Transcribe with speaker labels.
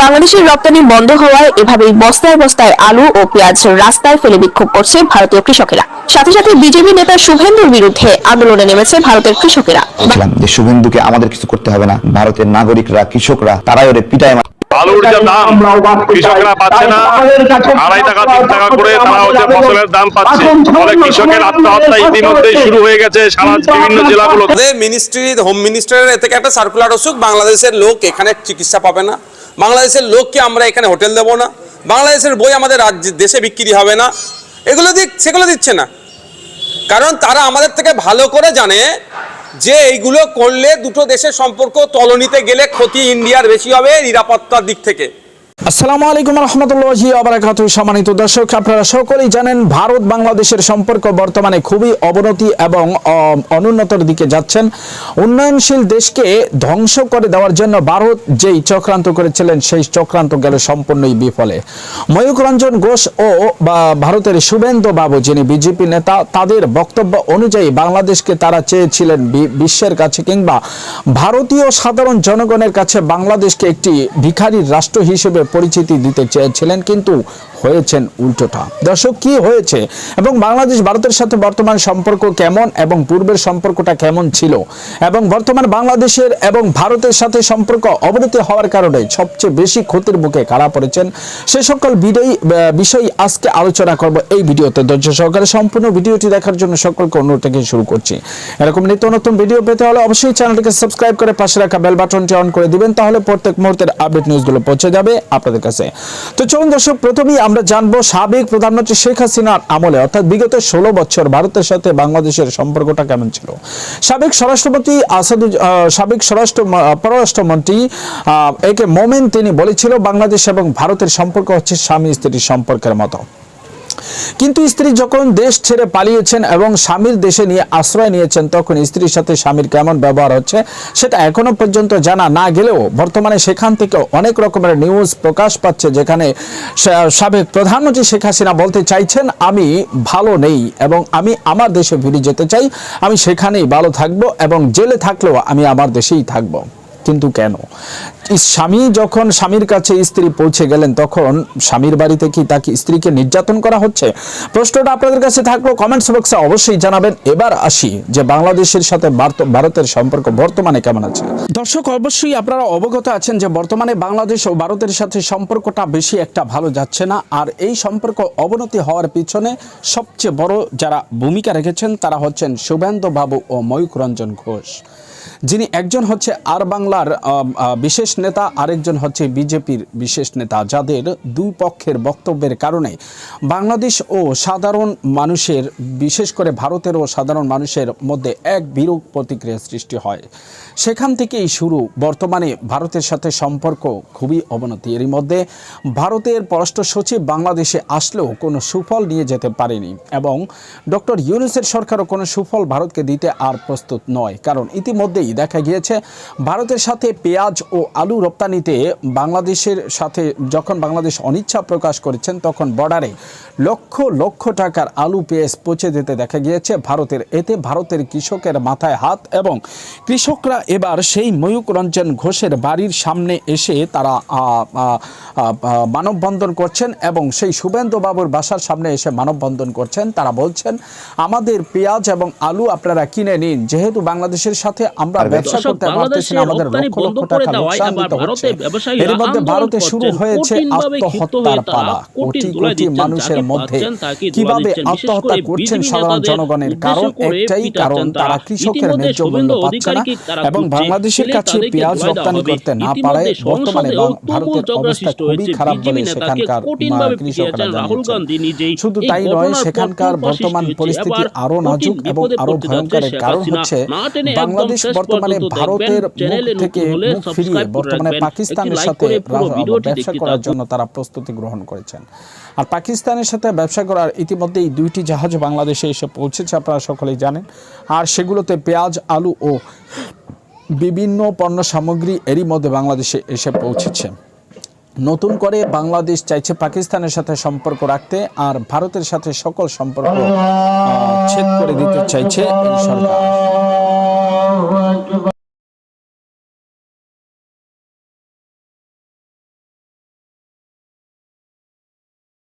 Speaker 1: বাংলাদেশের রপ্তানি বন্ধ হওয়ায় এভাবেই বস্তায় বস্তায় আলু ও পেঁয়াজ রাস্তায় ফেলে বিক্ষোভ করছে ভারতীয় কৃষকেরা। সাথে সাথে বিজেপি নেতা শুভেন্দুর বিরুদ্ধে আন্দোলনে নেমেছে ভারতের কৃষকেরা।
Speaker 2: যে শুভেন্দুকে আমাদের কিছু করতে হবে না, ভারতের নাগরিকরা, কৃষকরা তারাই ওরে পিটায়।
Speaker 3: আলুর যে দাম কৃষকরা পাচ্ছে না, 2.5 টাকা 3 টাকা করে তারা হচ্ছে ফসলের দাম পাচ্ছে। ফলে কৃষকের আত্মহত্যা ইতিমধ্যেই শুরু হয়ে গেছে সারা বিভিন্ন জেলাগুলোতে।
Speaker 4: হোম মিনিস্টারের এ থেকে একটা সার্কুলার অসুখ, বাংলাদেশের লোক এখানে চিকিৎসা পাবে না, বাংলাদেশের লোককে আমরা এখানে হোটেল দেবো না, বাংলাদেশের বই আমাদের দেশে বিক্রি হবে না, সেগুলো দিচ্ছে না। কারণ তারা আমাদের থেকে ভালো করে জানে যে এইগুলো করলে দুটো দেশের সম্পর্ক তলনিতে গেলে ক্ষতি ইন্ডিয়ার বেশি হবে নিরাপত্তার দিক থেকে।
Speaker 5: আসসালামু আলাইকুম রহমতুল্লাহি ওয়া বারাকাতুহু। সম্মানিত দর্শক, আপনারা সকলেই জানেন ভারত বাংলাদেশের সম্পর্ক বর্তমানে খুবই অবনতি এবং অনুন্নতির দিকে যাচ্ছেন। উন্নয়নশীল দেশকে ধ্বংস করে দেওয়ার জন্য ভারত যেই চক্রান্ত করেছিলেন সেই চক্রান্ত গেল সম্পূর্ণই বিফলে। ময়ূক রঞ্জন ঘোষ ও ভারতের শুভেন্দু বাবু যিনি বিজেপি নেতা, তাদের বক্তব্য অনুযায়ী বাংলাদেশকে তারা চেয়েছিলেন বিশ্বের কাছে কিংবা ভারতীয় সাধারণ জনগণের কাছে বাংলাদেশকে একটি ভিখারির রাষ্ট্র হিসেবে পরিচিতি দিতে চেয়েছিলেন, কিন্তু হয়েছেন উল্টোটা। দর্শক, কি হয়েছে এবং বাংলাদেশ ভারতের সাথে বর্তমান সম্পর্ক কেমন এবং পূর্বের সম্পর্কটা কেমন ছিল এবং বর্তমান বাংলাদেশের এবং ভারতের সাথে সম্পর্ক অবনতি হওয়ার কারণে সবচেয়ে বেশি ক্ষতির মুখে কারা পড়েছেন, সে সকল বিষয় আজকে আলোচনা করব এই ভিডিওতে। ধৈর্য সহকারে সম্পূর্ণ ভিডিওটি দেখার জন্য সকলকে অনুরোধ থেকে শুরু করছি। এরকম নিত্য নতুন ভিডিও পেতে হলে অবশ্যই চ্যানেলটিকে সাবস্ক্রাইব করে পাশে রাখা বেল বাটনটি অন করে দিবেন, তাহলে প্রত্যেক মুহূর্তের আপডেট নিউজগুলো পৌঁছে যাবে আপনাদের কাছে। তো চলুন দর্শক, প্রথমেই আমরা জানবো সাবেক প্রধানমন্ত্রী শেখ হাসিনার আমলে অর্থাৎ বিগত 16 বছর ভারতের সাথে বাংলাদেশের সম্পর্কটা কেমন ছিল। সাবেক পররাষ্ট্রমন্ত্রী এ কে মোমেন তিনি বলেছিল বাংলাদেশ এবং ভারতের সম্পর্ক হচ্ছে স্বামী স্ত্রীর সম্পর্কের মতো। কিন্তু স্ত্রী যখন দেশ ছেড়ে পালিয়েছেন এবং স্বামীর দেশে নিয়ে আশ্রয় নিয়েছেন, তখন স্ত্রীর সাথে স্বামীর কেমন ব্যবহার হচ্ছে সেটা এখনো পর্যন্ত জানা না গেলেও বর্তমানে সেখান থেকে অনেক রকমের নিউজ প্রকাশ পাচ্ছে, যেখানে সাবেক প্রধানমন্ত্রী শেখ হাসিনা বলতে চাইছেন আমি ভালো নেই এবং আমি আমার দেশে ফিরে যেতে চাই, আমি সেখানেই ভালো থাকবো এবং জেলে থাকলেও আমি আমার দেশেই থাকবো। কিন্তু কেন? স্বামী যখন স্বামীর কাছে স্ত্রী পৌঁছে গেলেন, তখন স্বামীর বাড়িতে কি তাকে স্ত্রীকে নির্যাতন করা হচ্ছে? প্রশ্নটা আপনাদের কাছে থাকলো, কমেন্টস বক্সে অবশ্যই জানাবেন। এবার আসি যে বাংলাদেশের সাথে ভারতের সম্পর্ক বর্তমানে কেমন আছে। দর্শক, অবশ্যই আপনারা অবগত আছেন যে বর্তমানে বাংলাদেশ ও ভারতের সাথে সম্পর্কটা বেশি একটা ভালো যাচ্ছে না। আর এই সম্পর্ক অবনতি হওয়ার পিছনে সবচেয়ে বড় যারা ভূমিকা রেখেছেন তারা হচ্ছেন শুভেন্দু বাবু ও ময়ূক রঞ্জন ঘোষ, যিনি একজন হচ্ছে আর বাংলার বিশেষ নেতা, আরেকজন হচ্ছে বিজেপির বিশেষ নেতা, যাদের দুই পক্ষের বক্তব্যের কারণে বাংলাদেশ ও সাধারণ মানুষের, বিশেষ করে ভারতের ও সাধারণ মানুষের মধ্যে এক বিরূপ প্রতিক্রিয়া সৃষ্টি হয়। সেখান থেকেই শুরু বর্তমানে ভারতের সাথে সম্পর্ক খুবই অবনতি। এরই মধ্যে ভারতের পররাষ্ট্র সচিব বাংলাদেশে আসলেও কোনো সুফল নিয়ে যেতে পারেনি এবং ডক্টর ইউনূসের সরকারও কোনো সুফল ভারতকে দিতে আর প্রস্তুত নয়। কারণ ইতিমধ্যেই দেখা গিয়েছে ভারতের সাথে পেঁয়াজ ও আলু রপ্তানিতে বাংলাদেশের সাথে যখন বাংলাদেশ অনিচ্ছা প্রকাশ করেছেন, তখন বর্ডারে লক্ষ লক্ষ টাকার আলু পেঁয়াজ পৌঁছে দিতে দেখা গিয়েছে ভারতের। এতে ভারতের কৃষকের মাথায় হাত এবং কৃষকরা এবার সেই ময়ূক রঞ্জন ঘোষের বাড়ির সামনে এসে তারা মানববন্ধন করছেন এবং সেই শুভেন্দু বাবুর বাসার সামনে এসে মানববন্ধন করছেন। তারা বলছেন আমাদের পেঁয়াজ এবং আলু আপনারা কিনে নিন, যেহেতু বাংলাদেশের সাথে আমরা ব্যবসা করতে পারতেছি না, আমাদের লক্ষ লক্ষ টাকা লোকসান দিতে হচ্ছে। এর মধ্যে ভারতে শুরু হয়েছে আত্মহত্যার পালা। কোটি কোটি মানুষের মধ্যে কিভাবে আত্মহত্যা করছেন সাধারণ জনগণের কারণ একটাই, কারণ তারা কৃষকের ন্যায্য মূল্য পাচ্ছে না এবং বাংলাদেশের কাছে পেঁয়াজ রপ্তানি করতে না পারায় বর্তমানে ভারতের অবস্থা খুবই খারাপ বলে সেখানকার কৃষকরা জানিয়েছেন। শুধু তাই নয়, সেখানকার বর্তমান পরিস্থিতি আরো নাজুক এবং আরো ভয়ঙ্করের কারণ হচ্ছে বাংলাদেশ বর্তমানে ভারতের মুখ থেকে মুখ ফিরিয়ে বর্তমানে পাকিস্তানের সাথে ব্যবসা করার জন্য তারা প্রস্তুতি গ্রহণ করেছেন। আর পাকিস্তানের সাথে ব্যবসা করার ইতিমধ্যেই 2টি জাহাজ বাংলাদেশে এসে পৌঁছেছে, আপনারা সকলেই জানেন। আর সেগুলোতে পেঁয়াজ, আলু ও বিভিন্ন পণ্য সামগ্রী এরই মধ্যে বাংলাদেশে এসে পৌঁছেছে। নতুন করে বাংলাদেশ চাইছে পাকিস্তানের সাথে সম্পর্ক রাখতে আর ভারতের সাথে সকল সম্পর্ক ছেদ করে দিতে চাইছে এই সরকার।